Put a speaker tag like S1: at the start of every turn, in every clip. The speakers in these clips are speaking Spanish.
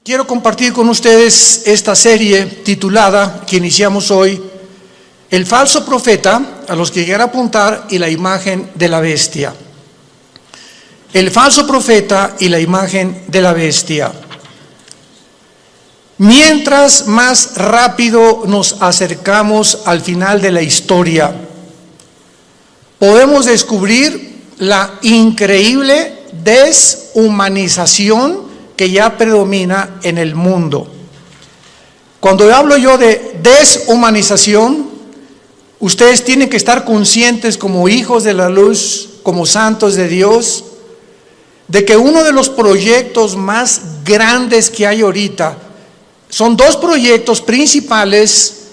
S1: Quiero compartir con ustedes esta serie titulada, que iniciamos hoy, El falso profeta, a los que llegan a apuntar, y la imagen de la bestia. El falso profeta y la imagen de la bestia. Mientras más rápido nos acercamos al final de la historia, podemos descubrir la increíble deshumanización que ya predomina en el mundo. Cuando hablo yo de deshumanización, ustedes tienen que estar conscientes como hijos de la luz, como santos de Dios, de que uno de los proyectos más grandes que hay ahorita son dos proyectos principales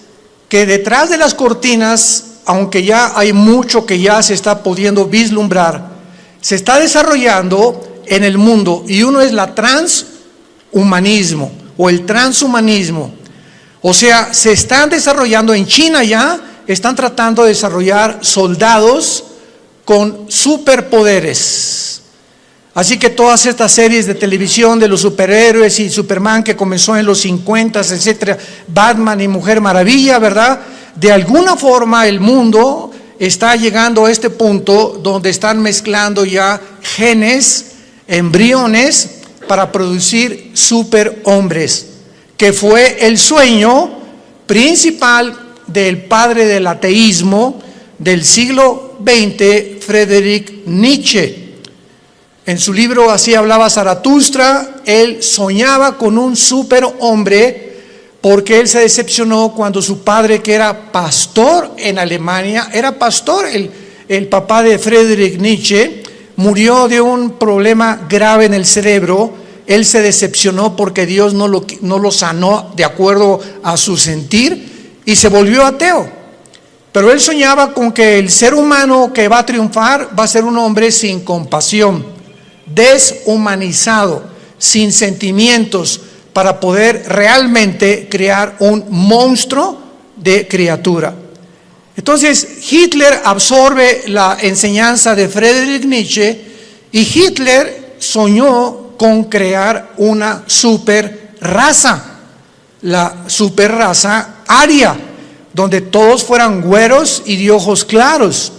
S1: que detrás de las cortinas, aunque ya hay mucho que ya se está pudiendo vislumbrar, se está desarrollando en el mundo, y uno es la transhumanismo o el transhumanismo. O sea, se están desarrollando en China, ya están tratando de desarrollar soldados con superpoderes. Así que todas estas series de televisión de los superhéroes y Superman que comenzó en los 50, etcétera, Batman y Mujer Maravilla, ¿verdad? De alguna forma el mundo está llegando a este punto donde están mezclando ya genes, embriones, para producir superhombres, que fue el sueño principal del padre del ateísmo del siglo XX, Friedrich Nietzsche. En su libro Así hablaba Zaratustra, él soñaba con un superhombre porque él se decepcionó cuando su padre, que era pastor en Alemania, era pastor, el papá de Friedrich Nietzsche, murió de un problema grave en el cerebro. Él se decepcionó porque Dios no lo sanó de acuerdo a su sentir y se volvió ateo. Pero él soñaba con que el ser humano que va a triunfar va a ser un hombre sin compasión, deshumanizado, sin sentimientos, para poder realmente crear un monstruo de criatura. Entonces Hitler absorbe la enseñanza de Friedrich Nietzsche y Hitler soñó con crear una super raza, la super raza aria, donde todos fueran güeros y de ojos claros.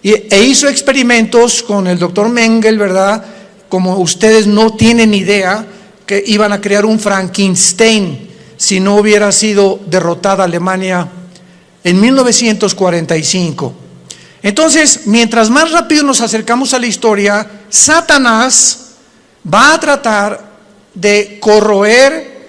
S1: E hizo experimentos con el doctor Mengele, ¿verdad? Como ustedes no tienen idea, que iban a crear un Frankenstein si no hubiera sido derrotada Alemania en 1945. Entonces, mientras más rápido nos acercamos a la historia, Satanás va a tratar de corroer,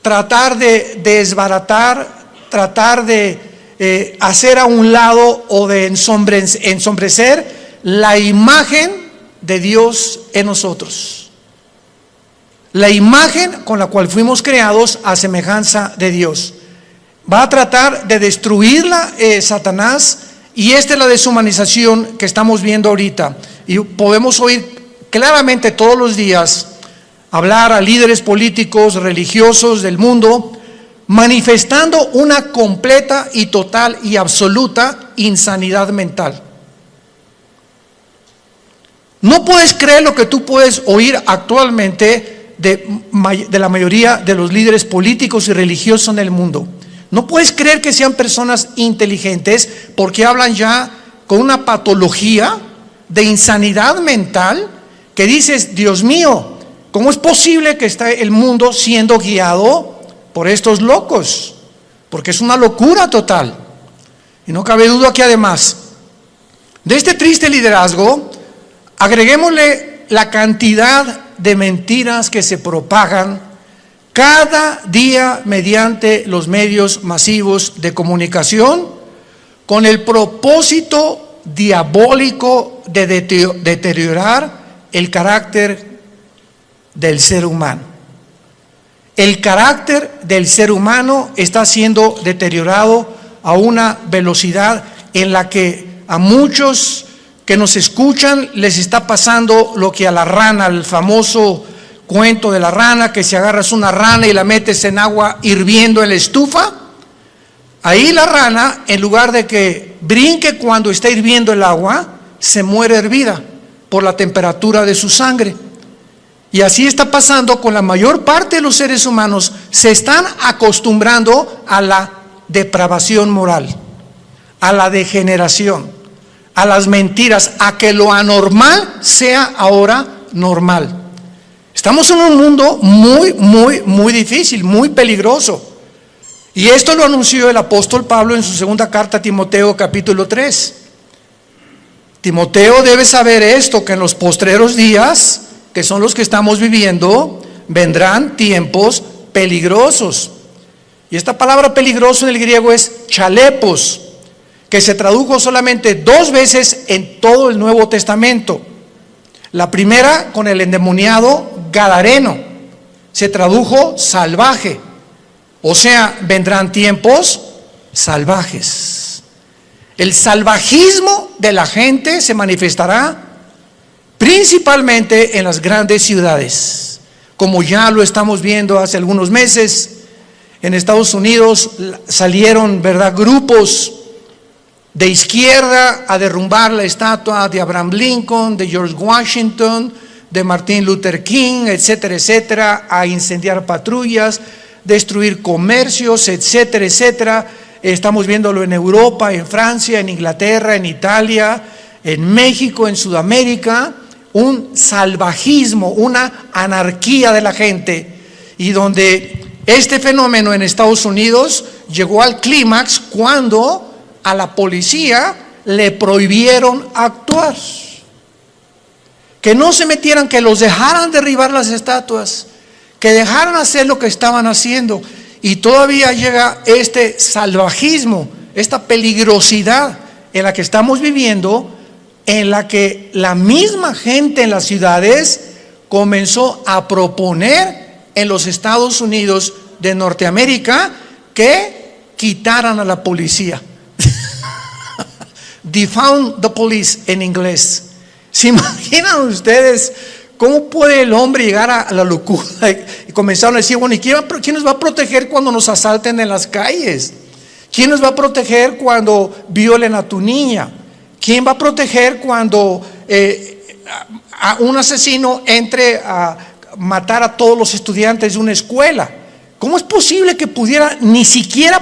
S1: tratar de desbaratar, tratar de hacer a un lado o de ensombrecer la imagen de Dios en nosotros. La imagen con la cual fuimos creados a semejanza de Dios. Va a tratar de destruirla Satanás, y esta es la deshumanización que estamos viendo ahorita. Y podemos oír claramente todos los días hablar a líderes políticos, religiosos del mundo, manifestando una completa y total y absoluta insanidad mental. No puedes creer lo que tú puedes oír actualmente de la mayoría de los líderes políticos y religiosos en el mundo. No puedes creer que sean personas inteligentes, porque hablan ya con una patología de insanidad mental que dices, Dios mío, ¿cómo es posible que esté el mundo siendo guiado por estos locos? Porque es una locura total. Y no cabe duda que además de este triste liderazgo, agreguémosle la cantidad de mentiras que se propagan cada día mediante los medios masivos de comunicación, con el propósito diabólico de deteriorar el carácter del ser humano. El carácter del ser humano está siendo deteriorado a una velocidad en la que a muchos que nos escuchan les está pasando lo que a la rana, el famoso cuento de la rana, que si agarras una rana y la metes en agua hirviendo en la estufa, ahí la rana, en lugar de que brinque cuando está hirviendo el agua, se muere hervida por la temperatura de su sangre. Y así está pasando con la mayor parte de los seres humanos. Se están acostumbrando a la depravación moral, a la degeneración, a las mentiras, a que lo anormal sea ahora normal. Estamos en un mundo muy difícil, muy peligroso. Y esto lo anunció el apóstol Pablo en su segunda carta a Timoteo, capítulo 3. Timoteo debe saber esto, que en los postreros días, que son los que estamos viviendo, vendrán tiempos peligrosos. Y esta palabra peligroso en el griego es chalepos, que se tradujo solamente 2 veces en todo el Nuevo Testamento. La primera con el endemoniado gadareno, se tradujo salvaje. O sea, vendrán tiempos salvajes. El salvajismo de la gente se manifestará principalmente en las grandes ciudades, como ya lo estamos viendo hace algunos meses. En Estados Unidos salieron, ¿verdad?, grupos de izquierda a derrumbar la estatua de Abraham Lincoln, de George Washington, de Martin Luther King, etcétera, etcétera, a incendiar patrullas, destruir comercios, etcétera, etcétera. Estamos viéndolo en Europa, en Francia, en Inglaterra, en Italia, en México, en Sudamérica, un salvajismo, una anarquía de la gente, y donde este fenómeno en Estados Unidos llegó al clímax cuando a la policía le prohibieron actuar, que no se metieran, que los dejaran derribar las estatuas, que dejaran hacer lo que estaban haciendo. Y todavía llega este salvajismo, esta peligrosidad en la que estamos viviendo, en la que la misma gente en las ciudades comenzó a proponer en los Estados Unidos de Norteamérica que quitaran a la policía. Defund the police en inglés. ¿Se imaginan ustedes cómo puede el hombre llegar a la locura? Y comenzaron a decir, bueno, ¿y quién nos va a proteger cuando nos asalten en las calles? ¿Quién nos va a proteger cuando violen a tu niña? ¿Quién va a proteger cuando a un asesino entre a matar a todos los estudiantes de una escuela? ¿Cómo es posible que pudiera ni siquiera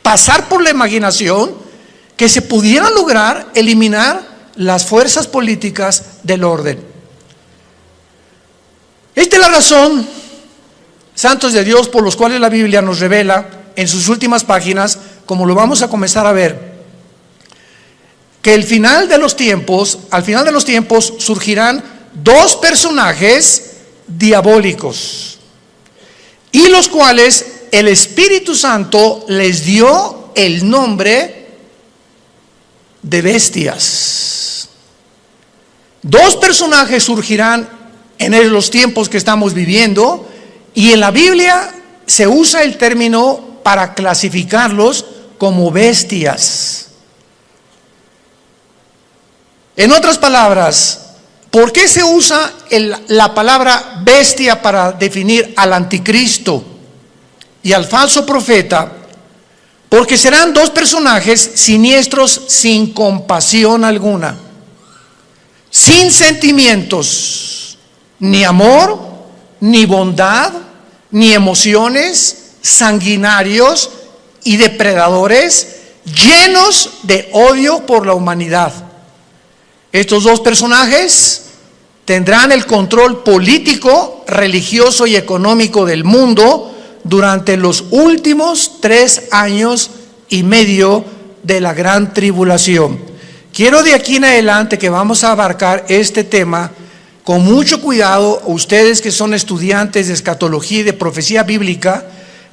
S1: pasar por la imaginación que se pudiera lograr eliminar las fuerzas políticas del orden? Esta es la razón, santos de Dios, por los cuales la Biblia nos revela en sus últimas páginas, como lo vamos a comenzar a ver, que al final de los tiempos surgirán 2 personajes diabólicos, y los cuales el Espíritu Santo les dio el nombre de bestias. 2 personajes surgirán en los tiempos que estamos viviendo, y en la Biblia se usa el término para clasificarlos como bestias. En otras palabras, ¿por qué se usa la palabra bestia para definir al anticristo y al falso profeta? Porque serán 2 personajes siniestros, sin compasión alguna, sin sentimientos, ni amor, ni bondad, ni emociones, sanguinarios y depredadores, llenos de odio por la humanidad. Estos 2 personajes tendrán el control político, religioso y económico del mundo durante los últimos 3 años y medio de la gran tribulación. Quiero de aquí en adelante que vamos a abarcar este tema con mucho cuidado, ustedes que son estudiantes de escatología y de profecía bíblica,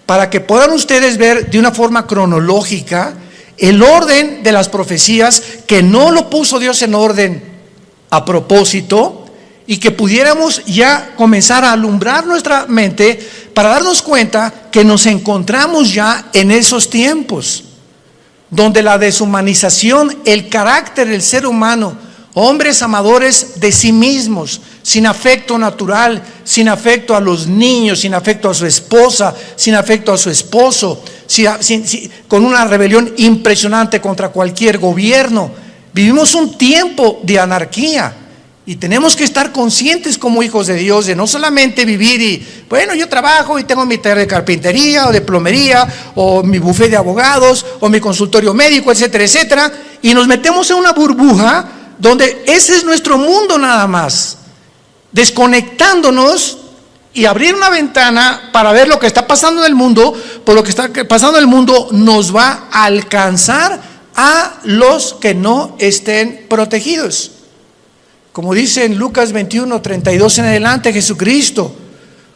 S1: para que puedan ustedes ver de una forma cronológica el orden de las profecías, que no lo puso Dios en orden a propósito, y que pudiéramos ya comenzar a alumbrar nuestra mente para darnos cuenta que nos encontramos ya en esos tiempos donde la deshumanización, el carácter del ser humano, hombres amadores de sí mismos, sin afecto natural, sin afecto a los niños, sin afecto a su esposa, sin afecto a su esposo, con una rebelión impresionante contra cualquier gobierno. Vivimos un tiempo de anarquía, Y tenemos que estar conscientes como hijos de Dios de no solamente vivir y, bueno, yo trabajo y tengo mi taller de carpintería o de plomería o mi bufete de abogados o mi consultorio médico, etcétera, etcétera. Y nos metemos en una burbuja donde ese es nuestro mundo nada más. Desconectándonos y abrir una ventana para ver lo que está pasando en el mundo, por lo que está pasando en el mundo nos va a alcanzar a los que no estén protegidos. Como dice en Lucas 21, 32 en adelante, Jesucristo,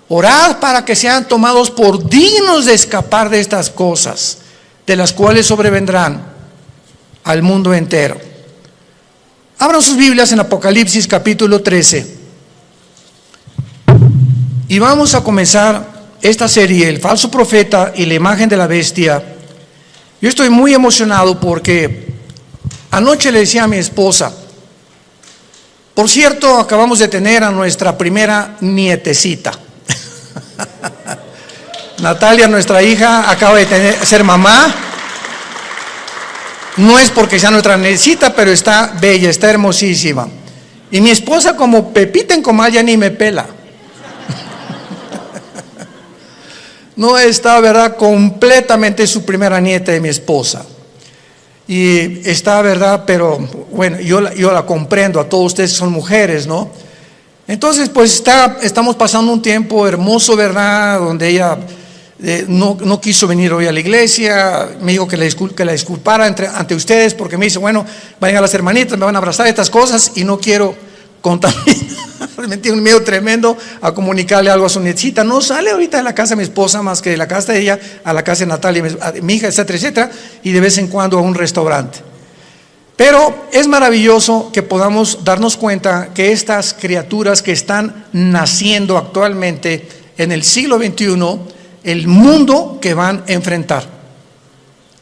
S1: orad para que sean tomados por dignos de escapar de estas cosas, de las cuales sobrevendrán al mundo entero. Abran sus Biblias en Apocalipsis capítulo 13. Y vamos a comenzar esta serie, el falso profeta y la imagen de la bestia. Yo estoy muy emocionado porque anoche le decía a mi esposa, por cierto, acabamos de tener a nuestra primera nietecita. Natalia, nuestra hija, acaba de ser mamá. No es porque sea nuestra nietecita, pero está bella, está hermosísima. Y mi esposa, como Pepita en comal, ya ni me pela. No está, ¿verdad?, completamente su primera nieta de mi esposa. Y está, ¿verdad?, pero bueno, yo la comprendo, a todos ustedes son mujeres, ¿no? Entonces, pues estamos pasando un tiempo hermoso, ¿verdad?, donde ella no quiso venir hoy a la iglesia. Me dijo que la disculpara ante ustedes, porque me dice, bueno, vayan a las hermanitas, me van a abrazar, estas cosas, y no quiero contaminar. Me tiene un miedo tremendo a comunicarle algo a su nietecita. No sale ahorita de la casa de mi esposa más que de la casa de ella a la casa de Natalia, mi hija, etcétera, etcétera, y de vez en cuando a un restaurante. Pero es maravilloso que podamos darnos cuenta que estas criaturas que están naciendo actualmente en el siglo XXI, el mundo que van a enfrentar.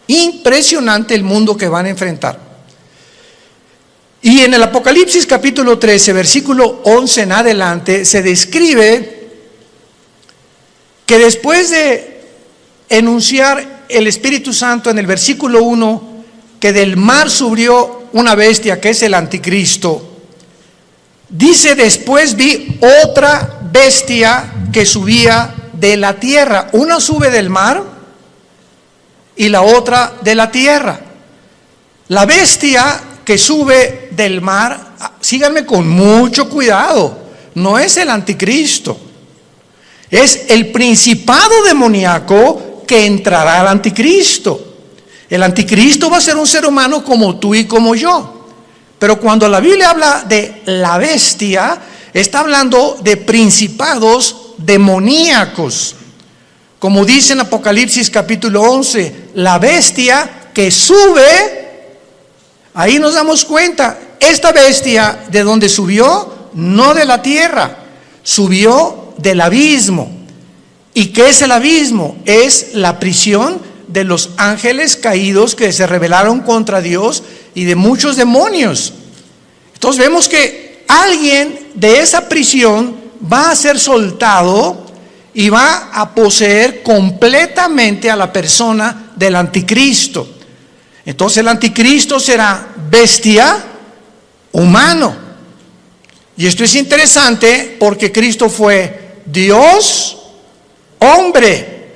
S1: Impresionante el mundo que van a enfrentar. Y en el Apocalipsis capítulo 13, versículo 11 en adelante, se describe que después de enunciar el Espíritu Santo en el versículo 1, que del mar subió una bestia que es el anticristo, dice: después vi otra bestia que subía de la tierra. Una sube del mar y la otra de la tierra. La bestia que sube del mar, síganme con mucho cuidado, no es el anticristo, es el principado demoníaco que entrará al anticristo. El anticristo va a ser un ser humano como tú y como yo, pero cuando la Biblia habla de la bestia, está hablando de principados demoníacos, como dice en Apocalipsis capítulo 11, la bestia que sube. Ahí nos damos cuenta, esta bestia, ¿de dónde subió? No de la tierra, subió del abismo. ¿Y qué es el abismo? Es la prisión de los ángeles caídos que se rebelaron contra Dios y de muchos demonios. Entonces vemos que alguien de esa prisión va a ser soltado y va a poseer completamente a la persona del anticristo. Entonces el anticristo será bestia humano. Y esto es interesante porque Cristo fue Dios, hombre.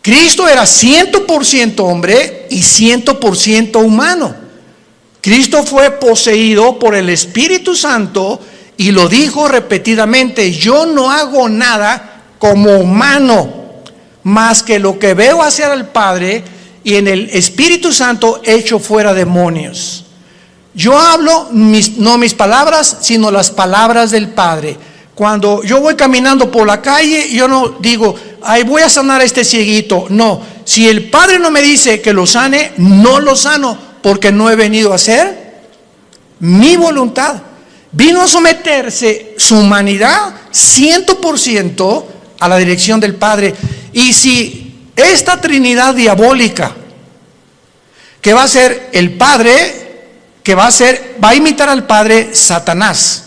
S1: Cristo era 100% hombre y 100% humano. Cristo fue poseído por el Espíritu Santo y lo dijo repetidamente: yo no hago nada como humano, más que lo que veo hacer al Padre, y en el Espíritu Santo echo fuera demonios. Yo hablo no mis palabras, sino las palabras del Padre. Cuando yo voy caminando por la calle, yo no digo, ay, voy a sanar a este cieguito. No, si el Padre no me dice que lo sane, no lo sano, porque no he venido a hacer mi voluntad. Vino a someterse su humanidad 100% a la dirección del Padre. Y si esta Trinidad diabólica, que va a ser el Padre, va a imitar al Padre, Satanás.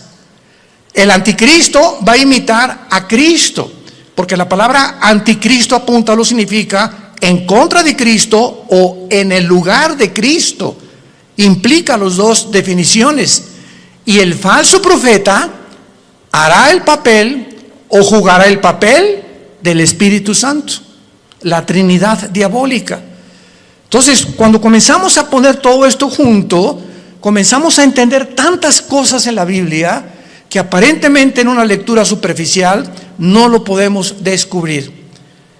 S1: El anticristo va a imitar a Cristo, porque la palabra anticristo apunta, lo significa en contra de Cristo o en el lugar de Cristo. Implica las dos definiciones. Y el falso profeta hará el papel o jugará el papel del Espíritu Santo, la Trinidad diabólica. Entonces, cuando comenzamos a poner todo esto junto, comenzamos a entender tantas cosas en la Biblia que aparentemente en una lectura superficial no lo podemos descubrir.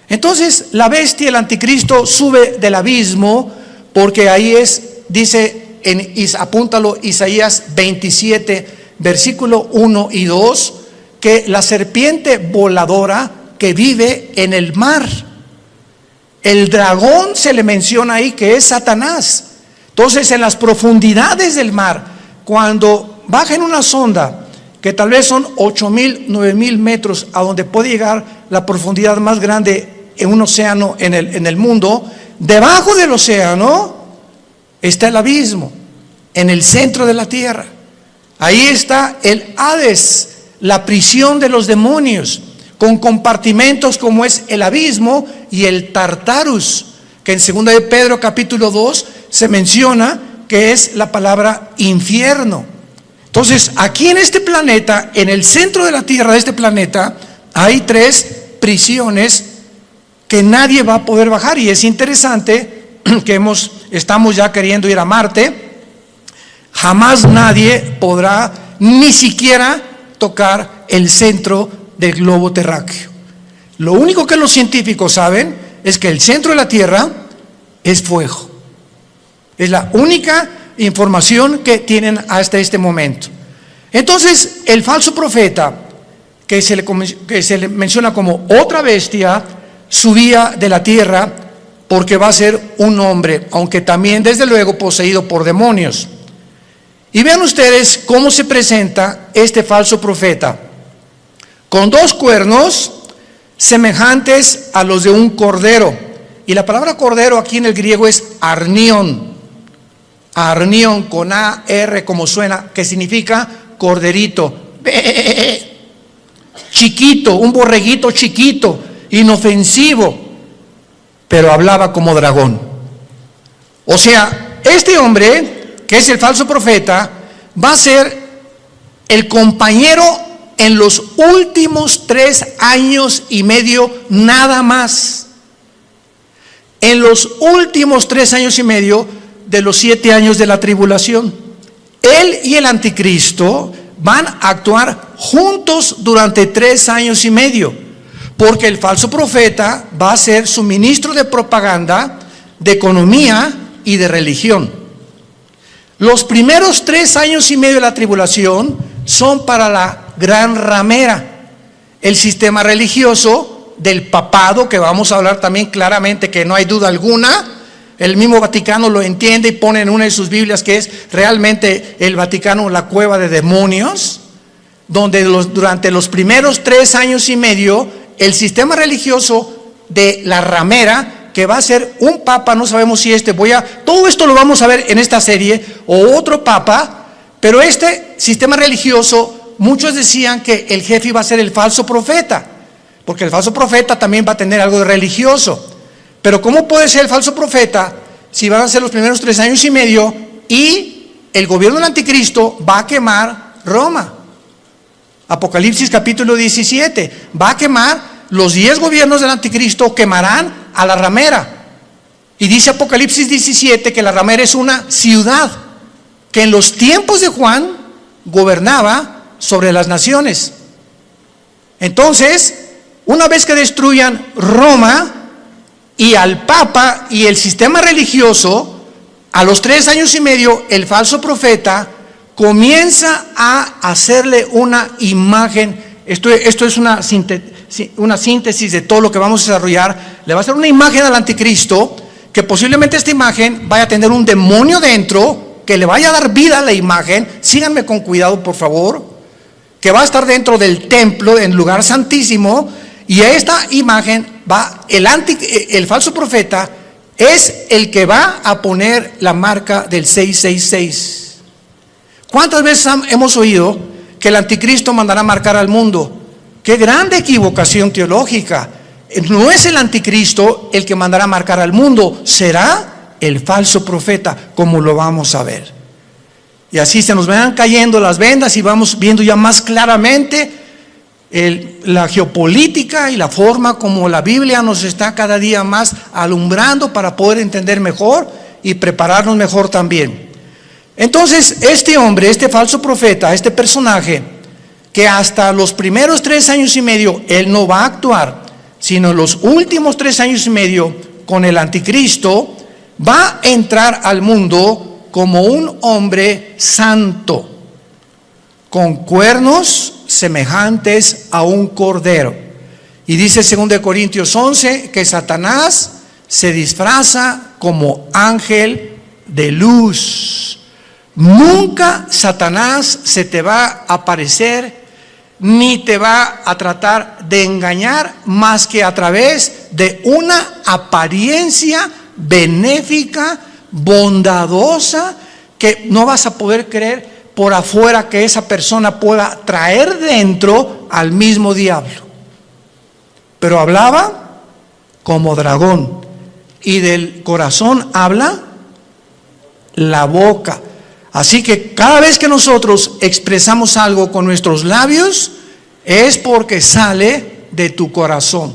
S1: Entonces, la bestia, el anticristo, sube del abismo, porque ahí dice, apúntalo, Isaías 27, versículo 1 y 2, que la serpiente voladora que vive en el mar. El dragón se le menciona ahí que es Satanás. Entonces, en las profundidades del mar, cuando baja en una sonda, que tal vez son 8,000, 9,000 metros, a donde puede llegar la profundidad más grande en un océano en el mundo, debajo del océano está el abismo, en el centro de la tierra. Ahí está el Hades, la prisión de los demonios, con compartimentos como es el abismo y el Tartarus, que en 2 de Pedro capítulo 2 se menciona que es la palabra infierno. Entonces, aquí en este planeta, en el centro de la tierra de este planeta, hay 3 prisiones que nadie va a poder bajar. Y es interesante que estamos ya queriendo ir a Marte. Jamás nadie podrá ni siquiera tocar el centro del globo terráqueo. Lo único que los científicos saben es que el centro de la Tierra es fuego. Es la única información que tienen hasta este momento. Entonces, el falso profeta, que se le menciona como otra bestia, subía de la tierra porque va a ser un hombre, aunque también desde luego poseído por demonios. Y vean ustedes cómo se presenta este falso profeta, con 2 cuernos semejantes a los de un cordero. Y la palabra cordero aquí en el griego es arnión. Arnión con A-R como suena, que significa corderito. Chiquito, un borreguito chiquito, inofensivo, pero hablaba como dragón. O sea, este hombre, que es el falso profeta, va a ser el compañero en los últimos 3 años y medio nada más. En los últimos 3 años y medio de los 7 años de la tribulación. Él y el anticristo van a actuar juntos durante 3 años y medio, porque el falso profeta va a ser su ministro de propaganda, de economía y de religión. Los primeros 3 años y medio de la tribulación son para la gran ramera, el sistema religioso del papado, que vamos a hablar también claramente, que no hay duda alguna. El mismo Vaticano lo entiende y pone en una de sus Biblias que es realmente el Vaticano la cueva de demonios, donde durante los primeros 3 años y medio el sistema religioso de la ramera, que va a ser un papa, no sabemos si todo esto lo vamos a ver en esta serie, o otro papa, pero este sistema religioso, muchos decían que el jefe iba a ser el falso profeta, porque el falso profeta también va a tener algo de religioso. Pero ¿cómo puede ser el falso profeta si van a ser los primeros 3 años y medio y el gobierno del anticristo va a quemar Roma? Apocalipsis capítulo 17, va a quemar los 10 gobiernos del anticristo, quemarán a la ramera. Y dice Apocalipsis 17 que la ramera es una ciudad que en los tiempos de Juan gobernaba sobre las naciones. Entonces, una vez que destruyan Roma y al Papa y el sistema religioso, a los 3 años y medio, el falso profeta comienza a hacerle una imagen. Esto es una síntesis de todo lo que vamos a desarrollar. Le va a hacer una imagen al anticristo, que posiblemente esta imagen vaya a tener un demonio dentro, que le vaya a dar vida a la imagen. Síganme con cuidado, por favor. Que va a estar dentro del templo, en el lugar santísimo. Y a esta imagen el falso profeta es el que va a poner la marca del 666. ¿Cuántas veces hemos oído que el anticristo mandará marcar al mundo? ¡Qué grande equivocación teológica! No es el anticristo el que mandará marcar al mundo, será el falso profeta, como lo vamos a ver. Y así se nos van cayendo las vendas y vamos viendo ya más claramente la geopolítica y la forma como la Biblia nos está cada día más alumbrando para poder entender mejor y prepararnos mejor también. Entonces, este hombre, este falso profeta, este personaje, que hasta los primeros 3 años y medio él no va a actuar, sino los últimos 3 años y medio con el anticristo, va a entrar al mundo como un hombre santo, con cuernos semejantes a un cordero. Y dice 2 Corintios 11 que Satanás se disfraza como ángel de luz. Nunca Satanás se te va a aparecer ni te va a tratar de engañar más que a través de una apariencia benéfica, bondadosa, que no vas a poder creer por afuera que esa persona pueda traer dentro al mismo diablo. Pero hablaba como dragón, y del corazón habla la boca. Así que cada vez que nosotros expresamos algo con nuestros labios, es porque sale de tu corazón.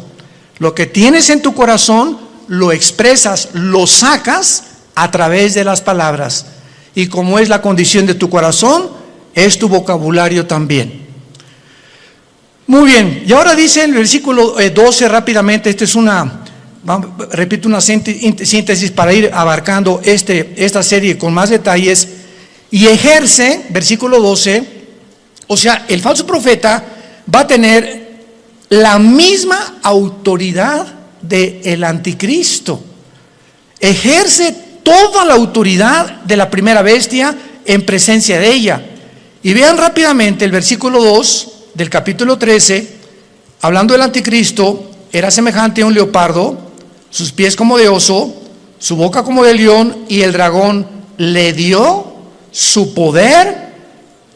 S1: Lo que tienes en tu corazón, lo expresas, lo sacas a través de las palabras. Y como es la condición de tu corazón, es tu vocabulario también. Muy bien, y ahora dice en el versículo 12 rápidamente, repito una síntesis para ir abarcando esta serie con más detalles. Y ejerce, versículo 12, o sea, el falso profeta va a tener la misma autoridad del anticristo. Ejerce toda la autoridad de la primera bestia en presencia de ella. Y vean rápidamente el versículo 2 del capítulo 13, hablando del anticristo, era semejante a un leopardo, sus pies como de oso, su boca como de león, y el dragón le dio su poder,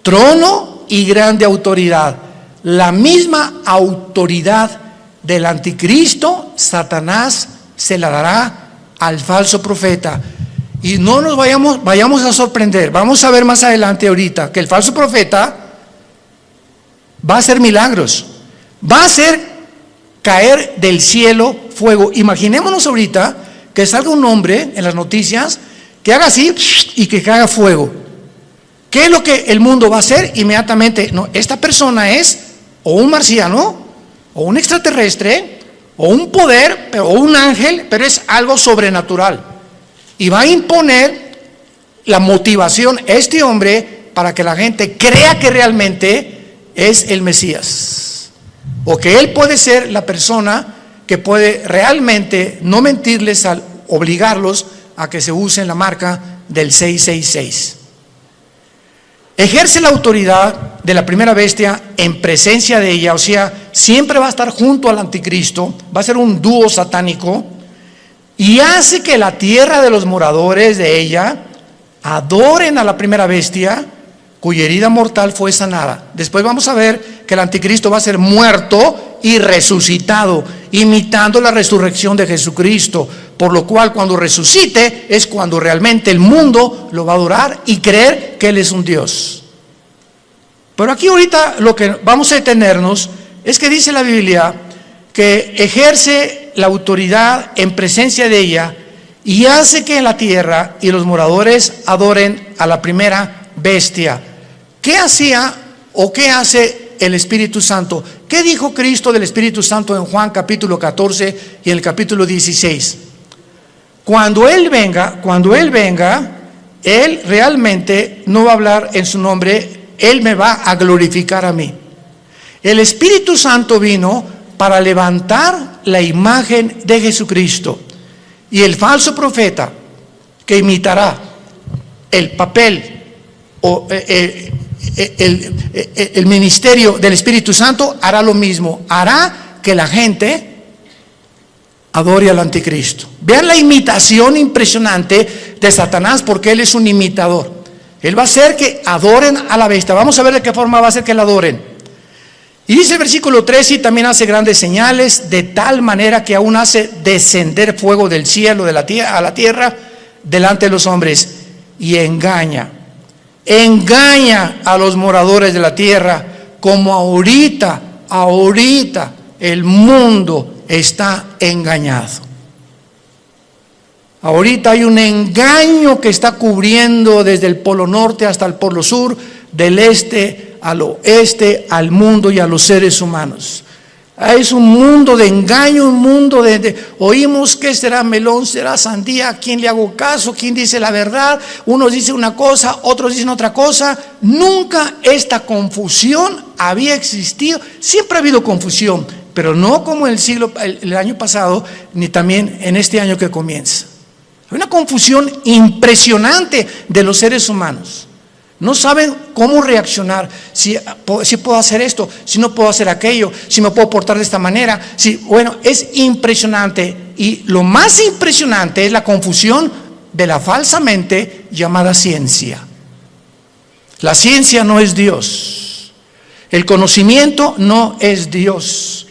S1: trono y grande autoridad. La misma autoridad del anticristo, Satanás se la dará al falso profeta. Y no nos vayamos a sorprender. Vamos a ver más adelante ahorita que el falso profeta va a hacer milagros, va a hacer caer del cielo fuego. Imaginémonos ahorita que salga un hombre en las noticias que haga así y que caiga fuego. ¿Qué es lo que el mundo va a hacer inmediatamente? No, esta persona es o un marciano, o un extraterrestre, o un poder, o un ángel, pero es algo sobrenatural. Y va a imponer la motivación a este hombre para que la gente crea que realmente es el Mesías, o que él puede ser la persona que puede realmente no mentirles al obligarlos a que se usen la marca del 666. Ejerce la autoridad de la primera bestia en presencia de ella, o sea, siempre va a estar junto al anticristo, va a ser un dúo satánico, y hace que la tierra de los moradores de ella adoren a la primera bestia, cuya herida mortal fue sanada. Después vamos a ver que el anticristo va a ser muerto y resucitado, imitando la resurrección de Jesucristo, por lo cual cuando resucite es cuando realmente el mundo lo va a adorar y creer que Él es un Dios. Pero aquí ahorita lo que vamos a detenernos es que dice la Biblia que ejerce la autoridad en presencia de ella y hace que en la tierra y los moradores adoren a la primera bestia. ¿Qué hacía o qué hace el Espíritu Santo? ¿Qué dijo Cristo del Espíritu Santo en Juan capítulo 14 y en el capítulo 16? Cuando Él venga, Él realmente no va a hablar en su nombre, Él me va a glorificar a mí. El Espíritu Santo vino para levantar la imagen de Jesucristo. Y el falso profeta que imitará el papel o el ministerio del Espíritu Santo hará lo mismo, hará que la gente adore al anticristo. Vean la imitación impresionante de Satanás, porque él es un imitador. Él va a hacer que adoren a la bestia. Vamos a ver de qué forma va a hacer que la adoren. Y dice el versículo 13, y también hace grandes señales, de tal manera que aún hace descender fuego del cielo a la tierra delante de los hombres, y engaña engaña a los moradores de la tierra, como ahorita el mundo está engañado. Ahorita hay un engaño que está cubriendo desde el polo norte hasta el polo sur, del este al oeste, al mundo y a los seres humanos. Es un mundo de engaño, un mundo oímos que será melón, será sandía, ¿a quién le hago caso? ¿Quién dice la verdad? Unos dicen una cosa, otros dicen otra cosa. Nunca esta confusión había existido. Siempre ha habido confusión, pero no como el año pasado, ni también en este año que comienza. Hay una confusión impresionante de los seres humanos. No saben cómo reaccionar, si puedo hacer esto, si no puedo hacer aquello, si me puedo portar de esta manera. Bueno, es impresionante. Y lo más impresionante es la confusión de la falsamente llamada ciencia. La ciencia no es Dios. El conocimiento no es Dios.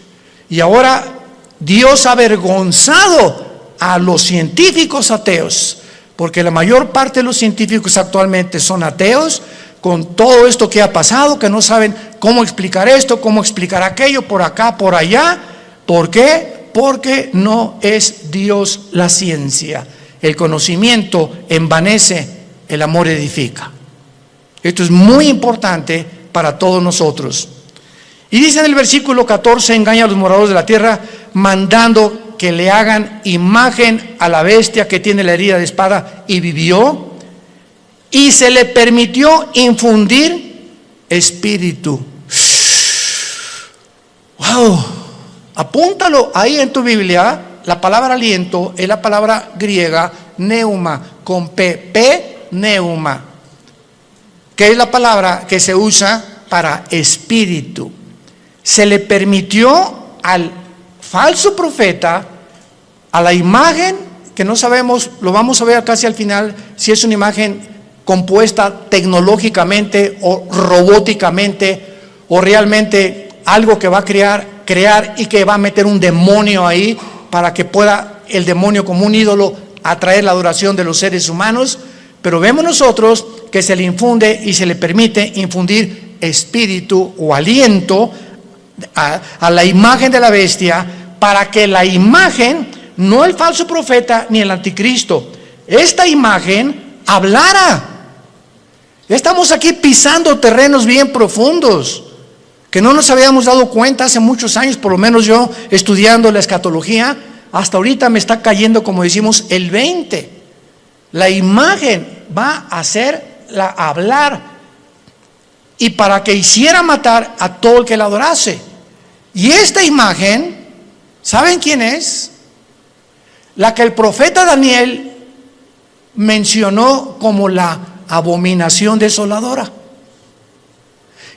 S1: Y ahora Dios ha avergonzado a los científicos ateos, porque la mayor parte de los científicos actualmente son ateos, con todo esto que ha pasado, que no saben cómo explicar esto, cómo explicar aquello, por acá, por allá. ¿Por qué? Porque no es Dios la ciencia. El conocimiento envanece, el amor edifica. Esto es muy importante para todos nosotros. Y dice en el versículo 14, engaña a los moradores de la tierra, mandando que le hagan imagen a la bestia que tiene la herida de espada y vivió, y se le permitió infundir espíritu. ¡Wow! Apúntalo ahí en tu Biblia. La palabra aliento es la palabra griega neuma, con P, neuma, que es la palabra que se usa para espíritu. Se le permitió al falso profeta, a la imagen que no sabemos, lo vamos a ver casi al final, si es una imagen compuesta tecnológicamente o robóticamente, o realmente algo que va a crear y que va a meter un demonio ahí para que pueda el demonio como un ídolo atraer la adoración de los seres humanos. Pero vemos nosotros que se le infunde y se le permite infundir espíritu o aliento a la imagen de la bestia, para que la imagen, no el falso profeta ni el anticristo, esta imagen hablara. Estamos aquí pisando terrenos bien profundos que no nos habíamos dado cuenta hace muchos años, por lo menos yo estudiando la escatología, hasta ahorita me está cayendo, como decimos, el 20. La imagen va a hacerla hablar, y para que hiciera matar a todo el que la adorase. Y esta imagen, ¿saben quién es? La que el profeta Daniel mencionó como la abominación desoladora.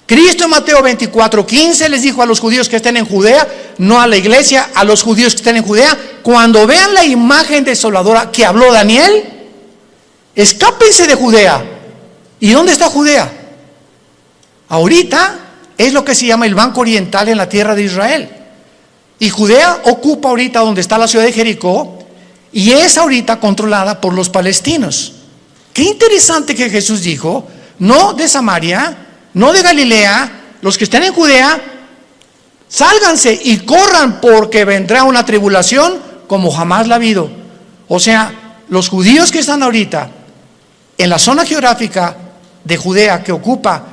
S1: Cristo en Mateo 24:15 les dijo a los judíos que estén en Judea, no a la iglesia, a los judíos que estén en Judea: cuando vean la imagen desoladora que habló Daniel, escápense de Judea. ¿Y dónde está Judea? Ahorita es lo que se llama el Banco Oriental en la tierra de Israel. Y Judea ocupa ahorita donde está la ciudad de Jericó, y es ahorita controlada por los palestinos. Qué interesante que Jesús dijo: no de Samaria, no de Galilea, los que estén en Judea, sálganse y corran, porque vendrá una tribulación como jamás la ha habido. O sea, los judíos que están ahorita en la zona geográfica de Judea, que ocupa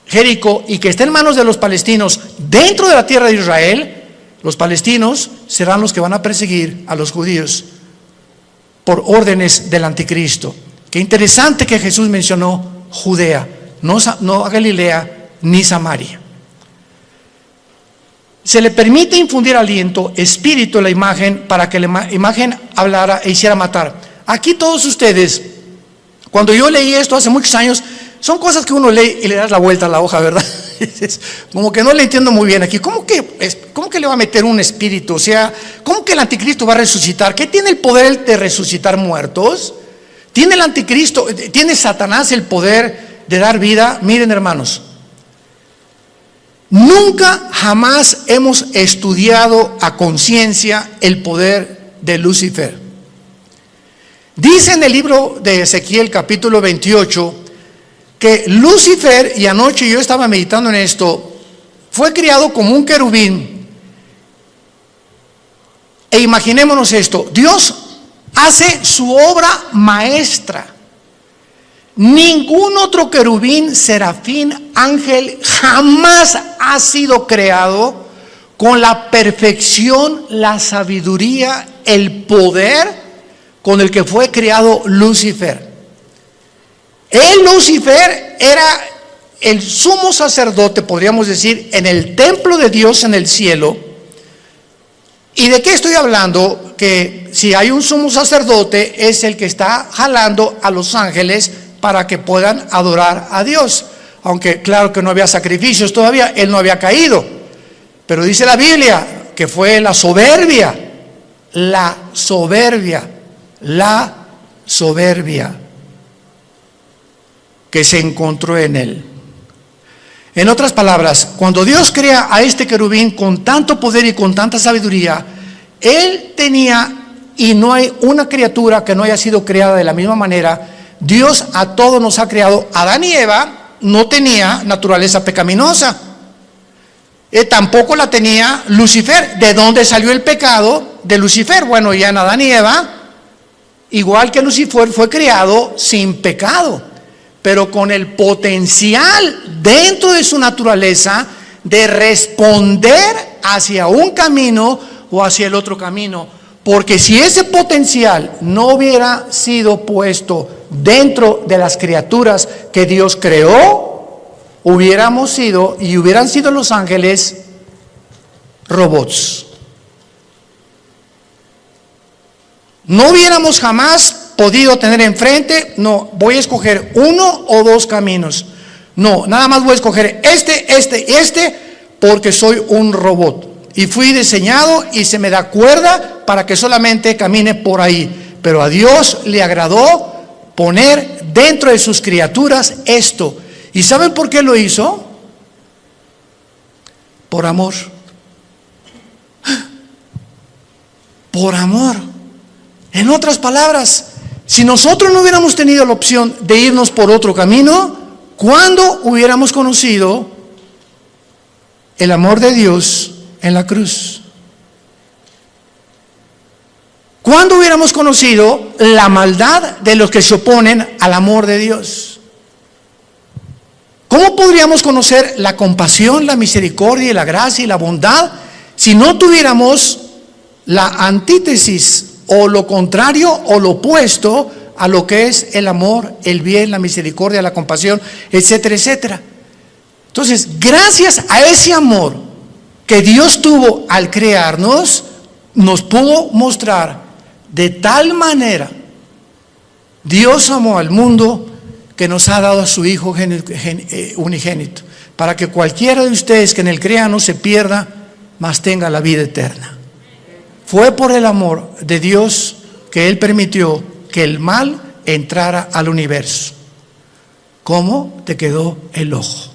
S1: Jericó y que está en manos de los palestinos dentro de la tierra de Israel, los palestinos serán los que van a perseguir a los judíos por órdenes del anticristo. Qué interesante que Jesús mencionó Judea, no a Galilea ni Samaria. Se le permite infundir aliento, espíritu en la imagen, para que la imagen hablara e hiciera matar. Aquí todos ustedes, cuando yo leí esto hace muchos años, son cosas que uno lee y le das la vuelta a la hoja, ¿verdad? Como que no le entiendo muy bien aquí. ¿Cómo que le va a meter un espíritu? O sea, ¿cómo que el anticristo va a resucitar? ¿Qué tiene el poder de resucitar muertos? ¿Tiene el anticristo, tiene Satanás el poder de dar vida? Miren, hermanos, nunca jamás hemos estudiado a conciencia el poder de Lucifer. Dice en el libro de Ezequiel capítulo 28 que Lucifer, y anoche yo estaba meditando en esto, fue criado como un querubín. E imaginémonos esto, Dios hace su obra maestra. Ningún otro querubín, serafín, ángel jamás ha sido creado con la perfección, la sabiduría, el poder con el que fue creado Lucifer. Lucifer era el sumo sacerdote, podríamos decir, en el templo de Dios en el cielo. ¿Y de qué estoy hablando? Que si hay un sumo sacerdote, es el que está jalando a los ángeles para que puedan adorar a Dios. Aunque claro que no había sacrificios todavía, él no había caído. Pero dice la Biblia que fue la soberbia que se encontró en él. En otras palabras, cuando Dios crea a este querubín con tanto poder y con tanta sabiduría, él tenía, y no hay una criatura que no haya sido creada de la misma manera. Dios a todos nos ha creado. Adán y Eva no tenía naturaleza pecaminosa. Tampoco la tenía Lucifer. ¿De dónde salió el pecado de Lucifer? Bueno, ya en Adán y Eva, igual que Lucifer, fue creado sin pecado, pero con el potencial dentro de su naturaleza de responder hacia un camino o hacia el otro camino. Porque si ese potencial no hubiera sido puesto dentro de las criaturas que Dios creó, hubiéramos sido y hubieran sido los ángeles robots. No hubiéramos jamás podido tener enfrente, no, voy a escoger uno o dos caminos. No, nada más voy a escoger este, porque soy un robot. Y fui diseñado y se me da cuerda para que solamente camine por ahí. Pero a Dios le agradó poner dentro de sus criaturas esto. ¿Y saben por qué lo hizo? Por amor. Por amor. En otras palabras, si nosotros no hubiéramos tenido la opción de irnos por otro camino, ¿cuándo hubiéramos conocido el amor de Dios en la cruz? ¿Cuándo hubiéramos conocido la maldad de los que se oponen al amor de Dios? ¿Cómo podríamos conocer la compasión, la misericordia, la gracia y la bondad si no tuviéramos la antítesis o lo contrario o lo opuesto a lo que es el amor, el bien, la misericordia, la compasión, etcétera, etcétera? Entonces, gracias a ese amor que Dios tuvo al crearnos, nos pudo mostrar de tal manera. Dios amó al mundo que nos ha dado a su Hijo unigénito, para que cualquiera de ustedes que en él crea no se pierda, mas tenga la vida eterna. Fue por el amor de Dios que él permitió que el mal entrara al universo. ¿Cómo te quedó el ojo?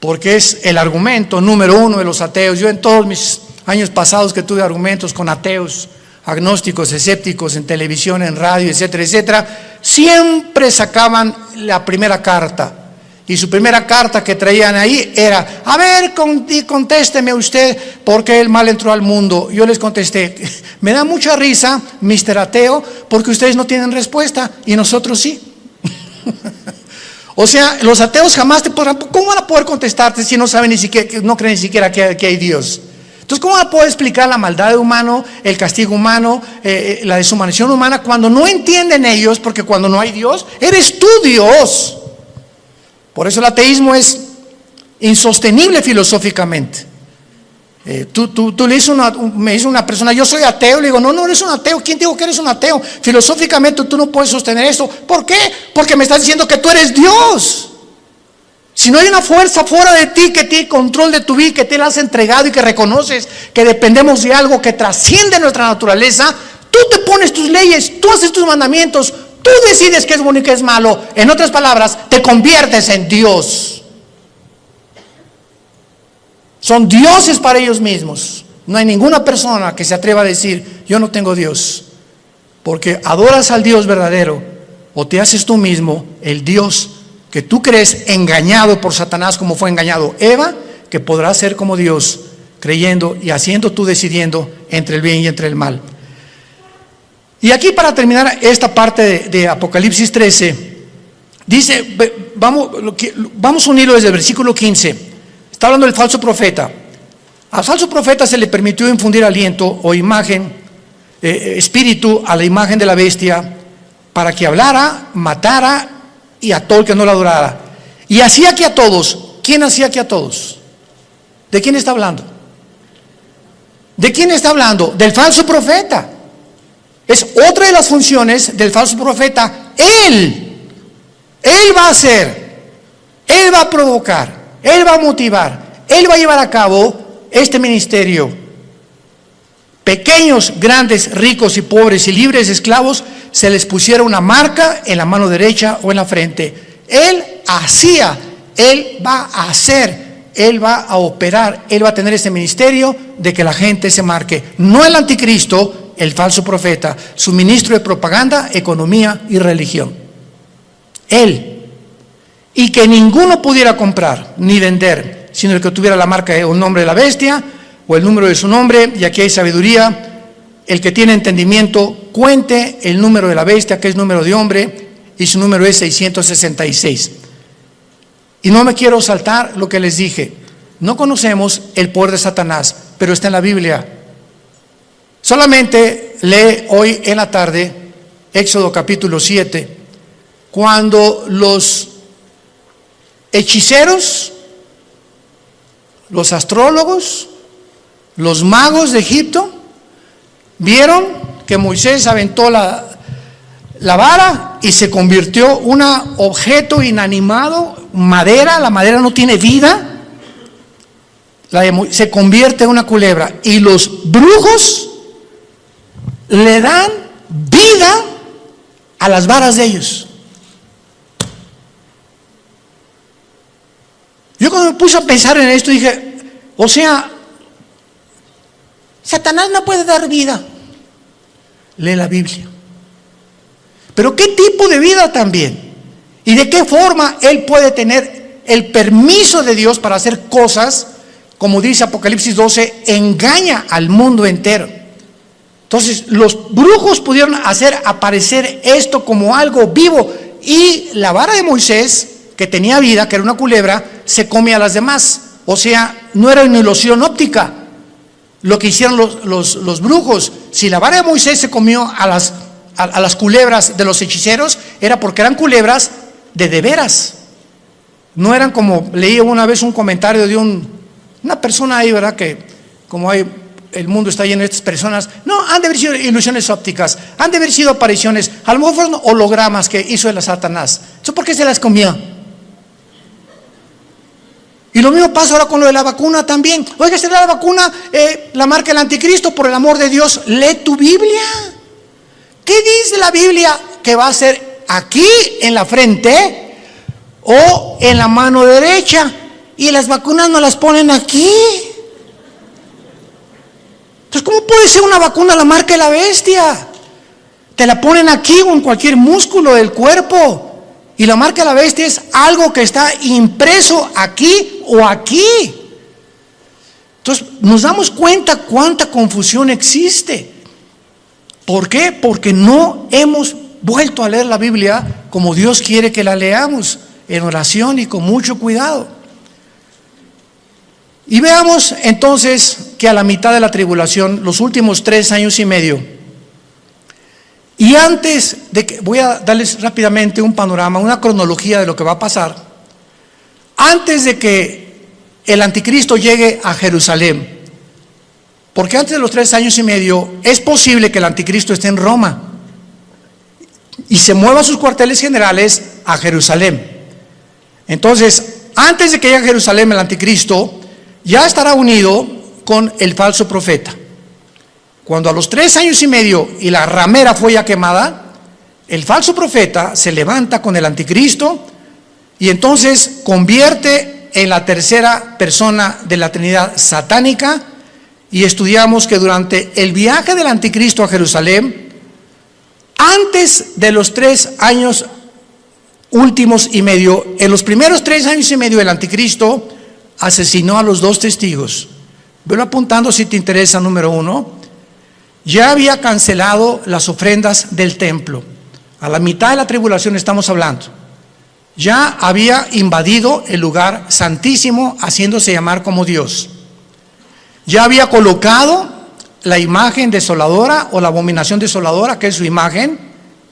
S1: Porque es el argumento número uno de los ateos. Yo en todos mis años pasados que tuve argumentos con ateos, agnósticos, escépticos, en televisión, en radio, etcétera, etcétera, siempre sacaban la primera carta. Y su primera carta que traían ahí era: a ver, contésteme usted, ¿por qué el mal entró al mundo? Yo les contesté: me da mucha risa, Mr. Ateo, porque ustedes no tienen respuesta y nosotros sí. O sea, los ateos jamás te podrán, ¿cómo van a poder contestarte si no saben ni siquiera, no creen ni siquiera que hay Dios? Entonces, ¿cómo van a poder explicar la maldad humana, el castigo humano, la deshumanización humana, cuando no entienden ellos? Porque cuando no hay Dios, eres tú Dios. Por eso el ateísmo es insostenible filosóficamente. Tú le dices me dice una persona: yo soy ateo. Le digo: no eres un ateo. ¿Quién te dijo que eres un ateo? Filosóficamente tú no puedes sostener esto. ¿Por qué? Porque me estás diciendo que tú eres Dios. Si no hay una fuerza fuera de ti que tiene control de tu vida, que te la has entregado y que reconoces que dependemos de algo que trasciende nuestra naturaleza, tú te pones tus leyes, tú haces tus mandamientos, tú decides qué es bueno y qué es malo. En otras palabras, te conviertes en Dios. Son dioses para ellos mismos. No hay ninguna persona que se atreva a decir: yo no tengo Dios, porque adoras al Dios verdadero o te haces tú mismo el Dios que tú crees, engañado por Satanás como fue engañado Eva, que podrás ser como Dios, creyendo y haciendo tú decidiendo entre el bien y entre el mal. Y aquí, para terminar esta parte de Apocalipsis 13, dice, vamos a unirlo desde el versículo 15. Está hablando del falso profeta. Al falso profeta se le permitió infundir aliento o imagen, espíritu a la imagen de la bestia, para que hablara, matara y a todo el que no la adorara. Y hacía que a todos. ¿Quién hacía que a todos? ¿De quién está hablando? ¿De quién está hablando? Del falso profeta. Es otra de las funciones del falso profeta. Él va a hacer, Él va a provocar, Él va a motivar, Él va a llevar a cabo este ministerio. Pequeños, grandes, ricos y pobres y libres, esclavos, se les pusiera una marca en la mano derecha o en la frente. Él hacía, Él va a hacer, Él va a operar, Él va a tener ese ministerio de que la gente se marque. No el anticristo, el falso profeta, su ministro de propaganda, economía y religión. Él. Y que ninguno pudiera comprar ni vender, sino el que tuviera la marca o el nombre de la bestia o el número de su nombre. Y aquí hay sabiduría. El que tiene entendimiento, cuente el número de la bestia, que es número de hombre, y su número es 666. Y no me quiero saltar lo que les dije. No conocemos el poder de Satanás, pero está en la Biblia. Solamente lee hoy en la tarde Éxodo capítulo 7, cuando los hechiceros, los astrólogos, los magos de Egipto vieron que Moisés aventó la vara y se convirtió un objeto inanimado, madera. La madera no tiene vida, se convierte en una culebra, y los brujos le dan vida a las varas de ellos. Yo cuando me puse a pensar en esto dije, o sea, Satanás no puede dar vida. Lee la Biblia. Pero ¿qué tipo de vida también? ¿Y de qué forma él puede tener el permiso de Dios para hacer cosas? Como dice Apocalipsis 12, engaña al mundo entero. Entonces los brujos pudieron hacer aparecer esto como algo vivo, y la vara de Moisés, que tenía vida, que era una culebra, se come a las demás. O sea, no era una ilusión óptica lo que hicieron los brujos. Si la vara de Moisés se comió a las culebras de los hechiceros, era porque eran culebras de veras. No eran como, leí una vez un comentario de una persona ahí, ¿verdad? Que como el mundo está lleno de estas personas, no, han de haber sido ilusiones ópticas, han de haber sido apariciones, a lo mejor fueron hologramas que hizo el Satanás. ¿Eso por qué se las comió? Y lo mismo pasa ahora con lo de la vacuna también. Oiga, ¿será la vacuna la marca del anticristo? Por el amor de Dios, lee tu Biblia. ¿Qué dice la Biblia que va a ser aquí en la frente o en la mano derecha? Y las vacunas no las ponen aquí. Entonces, ¿cómo puede ser una vacuna la marca de la bestia? Te la ponen aquí o en cualquier músculo del cuerpo. Y la marca de la bestia es algo que está impreso aquí o aquí. Entonces nos damos cuenta cuánta confusión existe. ¿Por qué? Porque no hemos vuelto a leer la Biblia como Dios quiere que la leamos, en oración y con mucho cuidado. Y veamos entonces que a la mitad de la tribulación, los últimos 3 años y medio, y antes de que, voy a darles rápidamente un panorama, una cronología de lo que va a pasar. Antes de que el anticristo llegue a Jerusalén, porque antes de los 3 años y medio es posible que el anticristo esté en Roma y se mueva a sus cuarteles generales a Jerusalén. Entonces, antes de que llegue a Jerusalén el anticristo, ya estará unido con el falso profeta. Cuando a los 3 años y medio y la ramera fue ya quemada, el falso profeta se levanta con el anticristo y entonces convierte en la tercera persona de la Trinidad satánica. Y estudiamos que durante el viaje del anticristo a Jerusalén, antes de los 3 años últimos y medio, en los primeros 3 años y medio, el anticristo asesinó a los 2 testigos. Velo apuntando si te interesa. Número 1, ya había cancelado las ofrendas del templo. A la mitad de la tribulación estamos hablando. Ya había invadido el lugar santísimo, haciéndose llamar como Dios. Ya había colocado la imagen desoladora o la abominación desoladora, que es su imagen,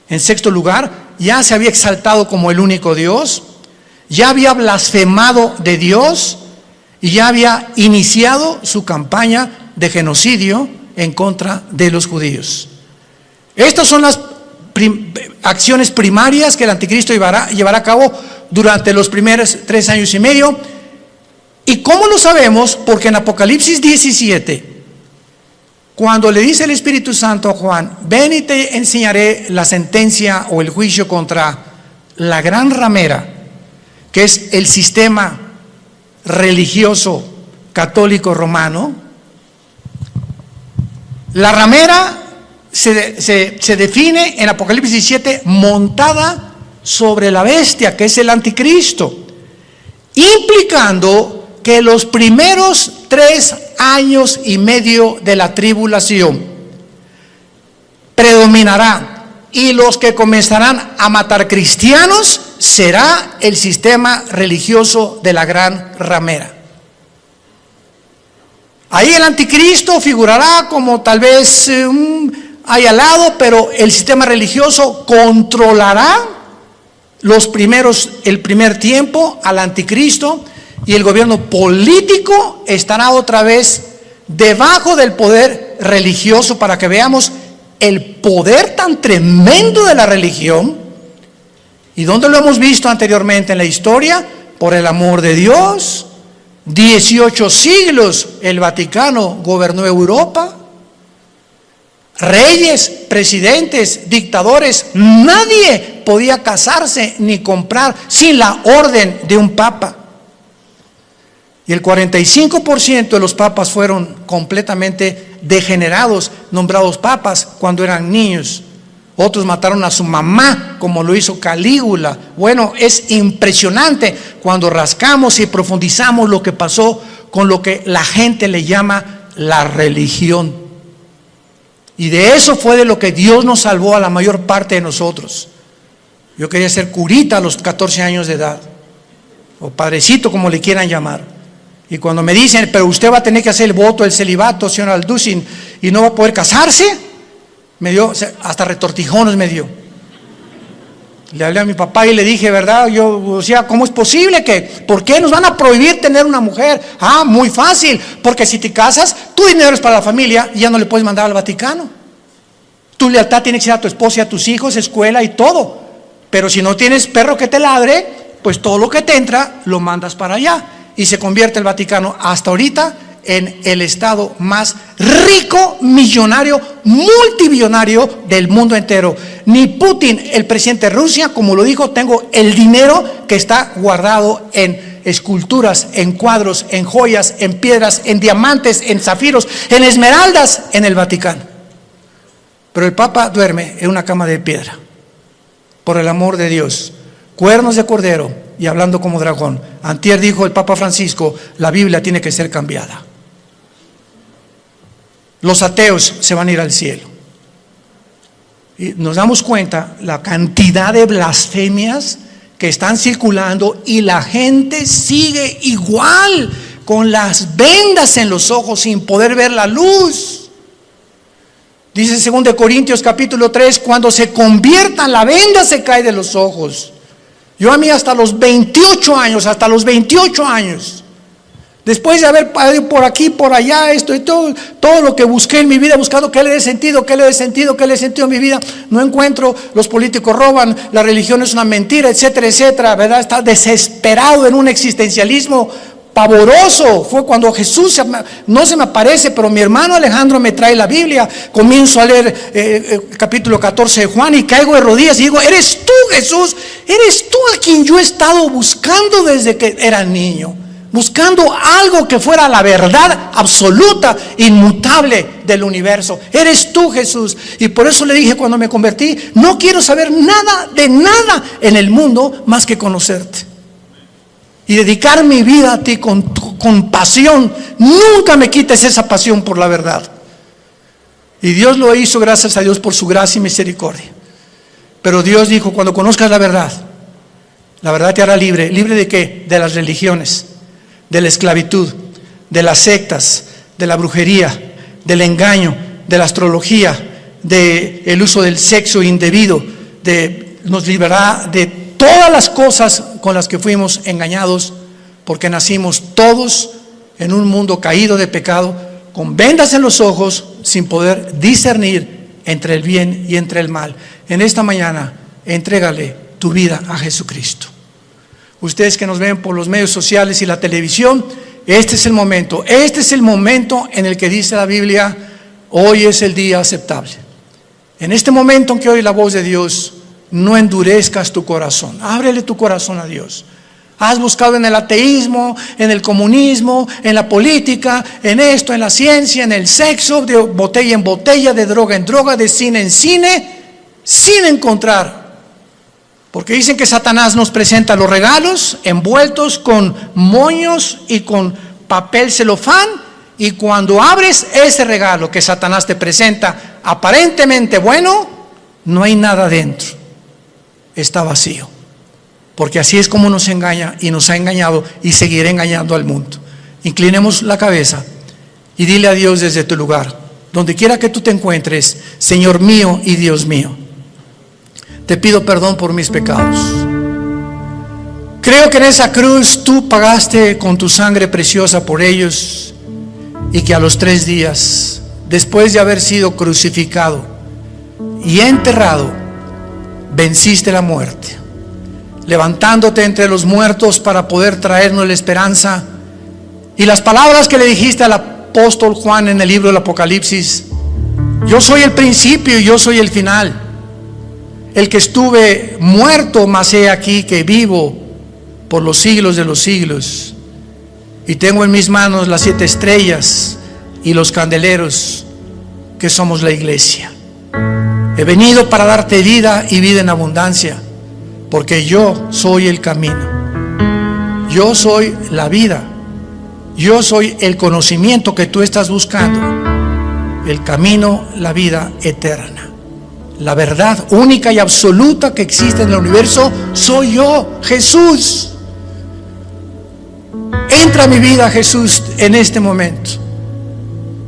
S1: en 6º lugar. Ya se había exaltado como el único Dios. Ya había blasfemado de Dios y ya había iniciado su campaña de genocidio en contra de los judíos. Estas son las acciones primarias que el anticristo llevará a cabo durante los primeros 3 años y medio. ¿Y cómo lo sabemos? Porque en Apocalipsis 17, cuando le dice el Espíritu Santo a Juan: ven y te enseñaré la sentencia o el juicio contra la gran ramera, que es el sistema religioso católico romano. La ramera se define en Apocalipsis 17 montada sobre la bestia, que es el anticristo, implicando que los primeros 3 años y medio de la tribulación predominará, y los que comenzarán a matar cristianos será el sistema religioso de la gran ramera. Ahí el anticristo figurará como tal vez ahí al lado, pero el sistema religioso controlará el primer tiempo al anticristo, y el gobierno político estará otra vez debajo del poder religioso, para que veamos el poder tan tremendo de la religión. ¿Y dónde lo hemos visto anteriormente en la historia? Por el amor de Dios, 18 siglos el Vaticano gobernó Europa. Reyes, presidentes, dictadores, nadie podía casarse ni comprar sin la orden de un papa. Y el 45% de los papas fueron completamente degenerados, nombrados papas cuando eran niños. Otros mataron a su mamá, como lo hizo Calígula. Bueno, es impresionante cuando rascamos y profundizamos lo que pasó con lo que la gente le llama la religión. Y de eso fue de lo que Dios nos salvó a la mayor parte de nosotros. Yo quería ser curita a los 14 años de edad, o padrecito, como le quieran llamar. Y cuando me dicen: pero usted va a tener que hacer el voto del celibato, señor Alducin, y no va a poder casarse, me dio, hasta retortijones me dio. Le hablé a mi papá y le dije: ¿verdad? O sea, ¿cómo es posible por qué nos van a prohibir tener una mujer? Ah, muy fácil, porque si te casas, tu dinero es para la familia y ya no le puedes mandar al Vaticano. Tu lealtad tiene que ser a tu esposa y a tus hijos, escuela y todo. Pero si no tienes perro que te ladre, pues todo lo que te entra lo mandas para allá. Y se convierte el Vaticano hasta ahorita en el estado más rico, millonario, multibillonario del mundo entero. Ni Putin, el presidente de Rusia, como lo dijo: tengo el dinero que está guardado en esculturas, en cuadros, en joyas, en piedras, en diamantes, en zafiros, en esmeraldas, en el Vaticano. Pero el Papa duerme en una cama de piedra, por el amor de Dios. Cuernos de cordero y hablando como dragón. Antier dijo el Papa Francisco: la Biblia tiene que ser cambiada. Los ateos se van a ir al cielo. Y nos damos cuenta la cantidad de blasfemias que están circulando, y la gente sigue igual, con las vendas en los ojos, sin poder ver la luz. Dice 2 Corintios capítulo 3: cuando se conviertan, la venda se cae de los ojos. Yo a mí hasta los 28 años, después de haber ido por aquí, por allá, esto y todo lo que busqué en mi vida, buscando qué le dé sentido a mi vida, no encuentro. Los políticos roban, la religión es una mentira, etcétera, etcétera, ¿verdad? Está desesperado en un existencialismo pavoroso. Fue cuando Jesús no se me aparece, pero mi hermano Alejandro me trae la Biblia. Comienzo a leer capítulo 14 de Juan y caigo de rodillas y digo: eres tú, Jesús, eres tú a quien yo he estado buscando desde que era niño. buscando algo que fuera la verdad absoluta, inmutable del universo. Eres tú, Jesús. Y por eso le dije cuando me convertí, no quiero saber nada de nada en el mundo más que conocerte y dedicar mi vida a ti con pasión. Nunca me quites esa pasión por la verdad. Y Dios lo hizo, gracias a Dios, por su gracia y misericordia. Pero Dios dijo, cuando conozcas la verdad te hará libre. ¿Libre de qué? De las religiones, de la esclavitud, de las sectas, de la brujería, del engaño, de la astrología, del uso del sexo indebido, nos librará de todas las cosas con las que fuimos engañados, porque nacimos todos en un mundo caído de pecado, con vendas en los ojos, sin poder discernir entre el bien y entre el mal. En esta mañana, entrégale tu vida a Jesucristo. Ustedes que nos ven por los medios sociales y la televisión, este es el momento en el que dice la Biblia, hoy es el día aceptable. En este momento en que oye la voz de Dios, no endurezcas tu corazón, ábrele tu corazón a Dios. Has buscado en el ateísmo, en el comunismo, en la política, en esto, en la ciencia, en el sexo, de botella en botella, de droga en droga, de cine en cine, sin encontrar. Porque dicen que Satanás nos presenta los regalos envueltos con moños y con papel celofán, y cuando abres ese regalo que Satanás te presenta, aparentemente bueno, no hay nada dentro, está vacío. Porque así es como nos engaña y nos ha engañado y seguirá engañando al mundo. Inclinemos la cabeza y dile a Dios desde tu lugar, donde quiera que tú te encuentres, Señor mío y Dios mío, te pido perdón por mis pecados. Creo que en esa cruz tú pagaste con tu sangre preciosa por ellos, y que a los 3 días, después de haber sido crucificado y enterrado, venciste la muerte, levantándote entre los muertos para poder traernos la esperanza. Y las palabras que le dijiste al apóstol Juan en el libro del Apocalipsis: yo soy el principio y yo soy el final, el que estuve muerto, mas he aquí que vivo por los siglos de los siglos, y tengo en mis manos las 7 estrellas y los candeleros, que somos la iglesia. He venido para darte vida y vida en abundancia, porque yo soy el camino, yo soy la vida, yo soy el conocimiento que tú estás buscando, el camino, la vida eterna, la verdad única y absoluta que existe en el universo. Soy yo, Jesús. Entra a mi vida, Jesús, en este momento.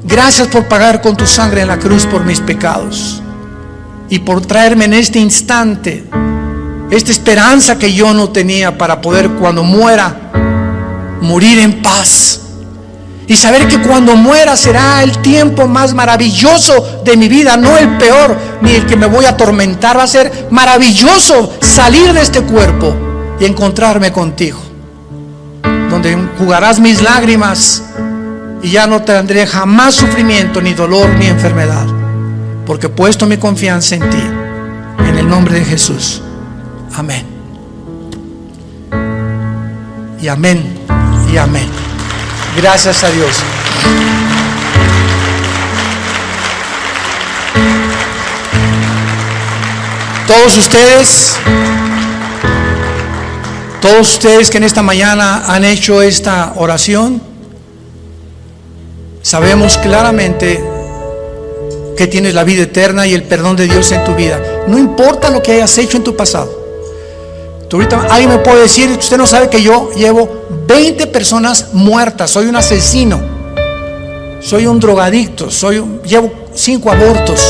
S1: Gracias por pagar con tu sangre en la cruz por mis pecados, y por traerme en este instante esta esperanza que yo no tenía, para poder cuando muera, morir en paz, y saber que cuando muera será el tiempo más maravilloso de mi vida, no el peor, ni el que me voy a atormentar. Va a ser maravilloso salir de este cuerpo y encontrarme contigo, donde enjugarás mis lágrimas y ya no tendré jamás sufrimiento, ni dolor, ni enfermedad, porque he puesto mi confianza en ti, en el nombre de Jesús. Amén. Y amén. Y amén. Gracias a Dios. Todos ustedes que en esta mañana han hecho esta oración, sabemos claramente que tienes la vida eterna y el perdón de Dios en tu vida. No importa lo que hayas hecho en tu pasado. Tú ahorita, alguien me puede decir: usted no sabe que yo llevo 20 personas muertas, soy un asesino, soy un drogadicto, llevo 5 abortos,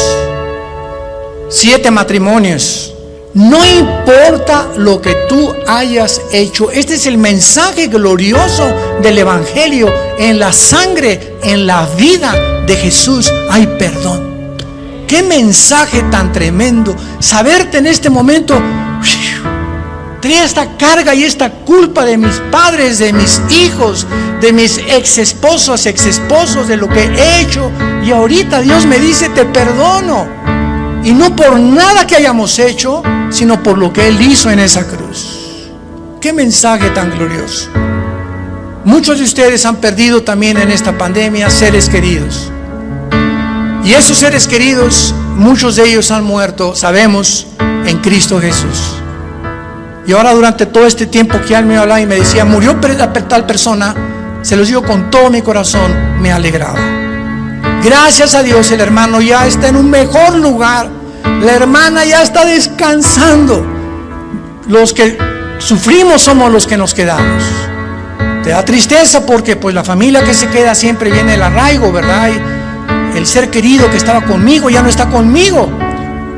S1: 7 matrimonios. No importa lo que tú hayas hecho. Este es el mensaje glorioso del Evangelio. En la sangre, en la vida de Jesús hay perdón. Qué mensaje tan tremendo. Saberte en este momento: tenía esta carga y esta culpa de mis padres, de mis hijos, de mis exesposos, de lo que he hecho, y ahorita Dios me dice: te perdono. Y no por nada que hayamos hecho, sino por lo que Él hizo en esa cruz. Qué mensaje tan glorioso. Muchos de ustedes han perdido también en esta pandemia seres queridos. Y esos seres queridos, muchos de ellos han muerto, sabemos, en Cristo Jesús. Y ahora durante todo este tiempo que Él me hablaba y me decía, murió tal persona, se los digo con todo mi corazón, me alegraba. Gracias a Dios, el hermano ya está en un mejor lugar. La hermana ya está descansando. Los que sufrimos somos los que nos quedamos. Te da tristeza porque pues la familia que se queda siempre viene el arraigo, ¿verdad? Y el ser querido que estaba conmigo ya no está conmigo.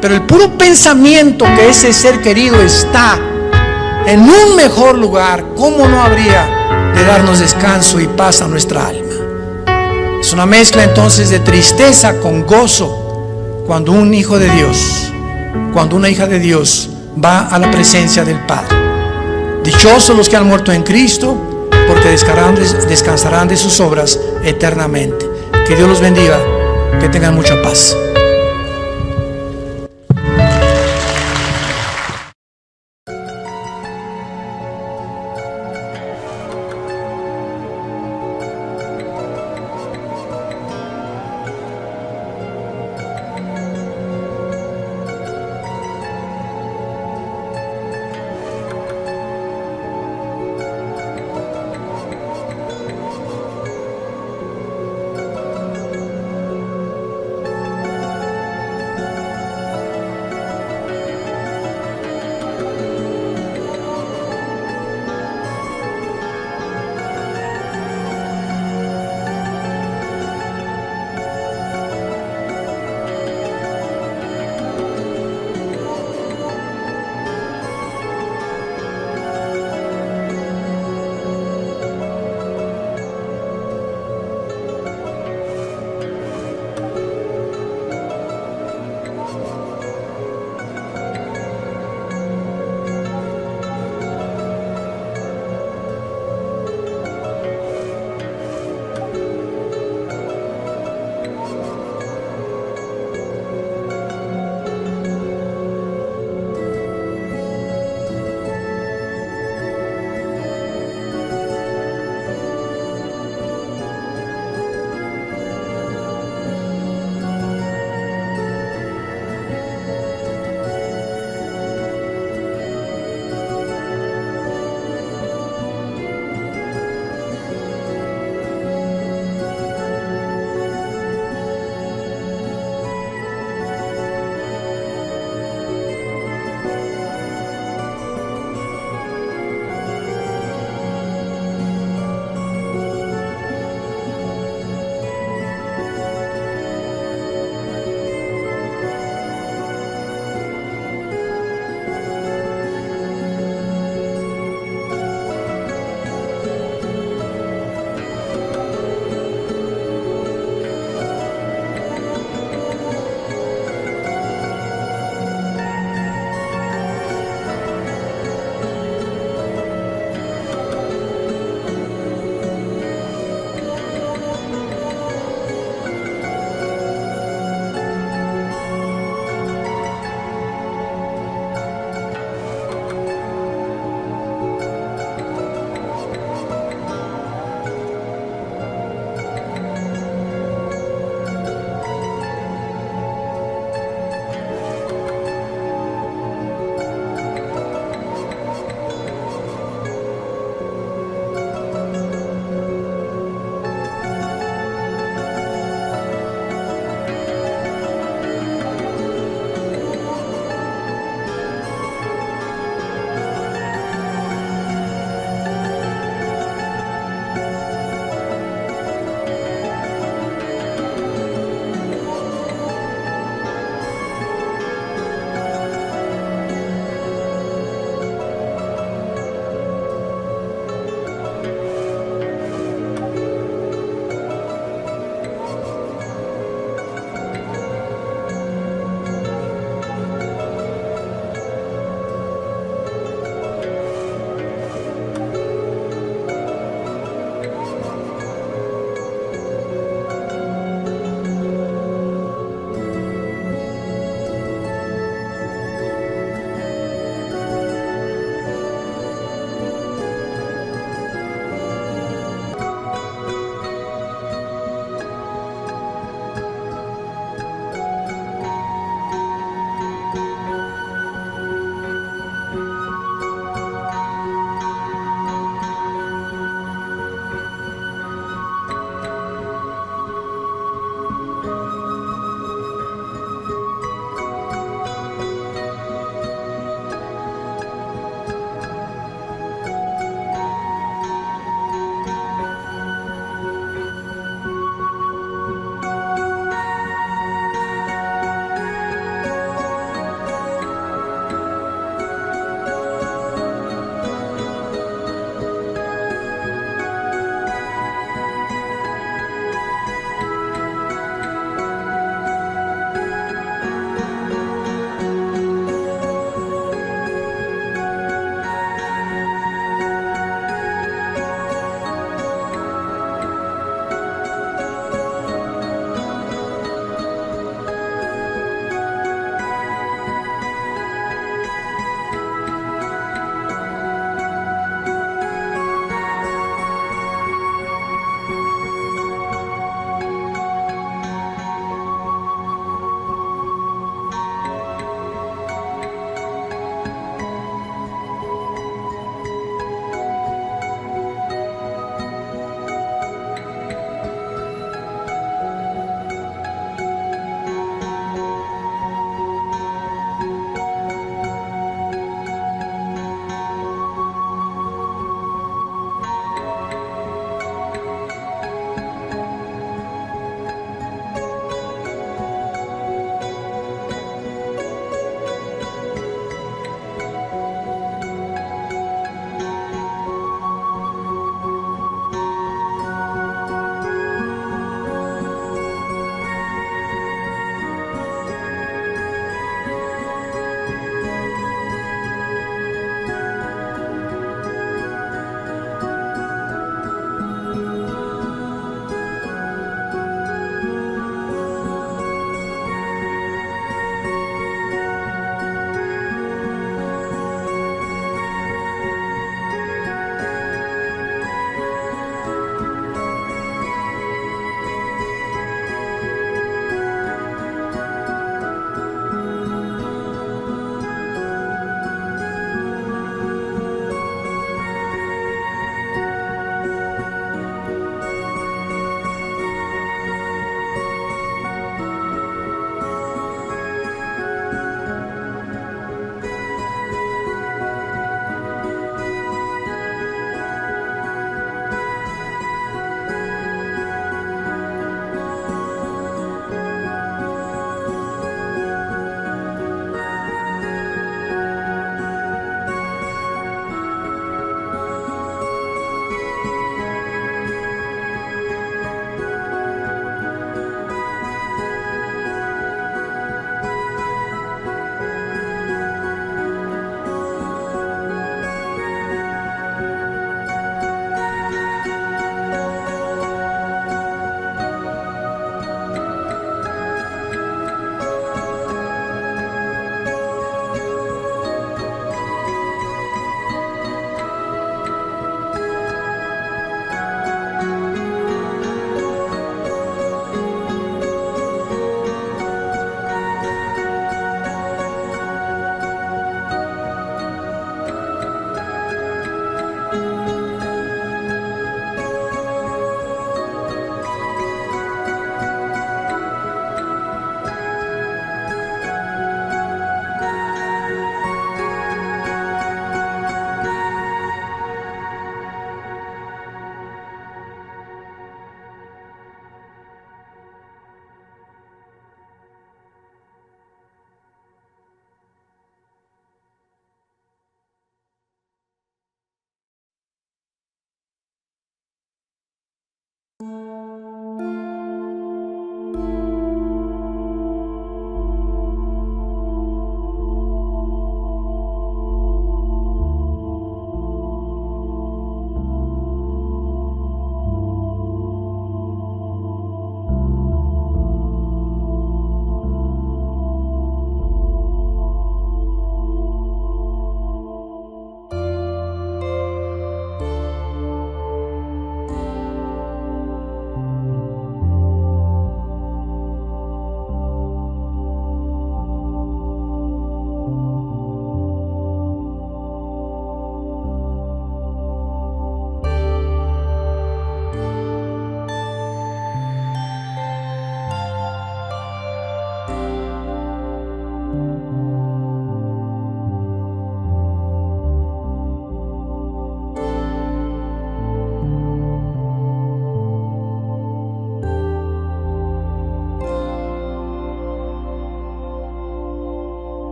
S1: Pero el puro pensamiento que ese ser querido está en un mejor lugar, ¿cómo no habría de darnos descanso y paz a nuestra alma? Es una mezcla entonces de tristeza con gozo cuando un hijo de Dios, cuando una hija de Dios va a la presencia del Padre. Dichosos los que han muerto en Cristo, porque descansarán de sus obras eternamente. Que Dios los bendiga, que tengan mucha paz.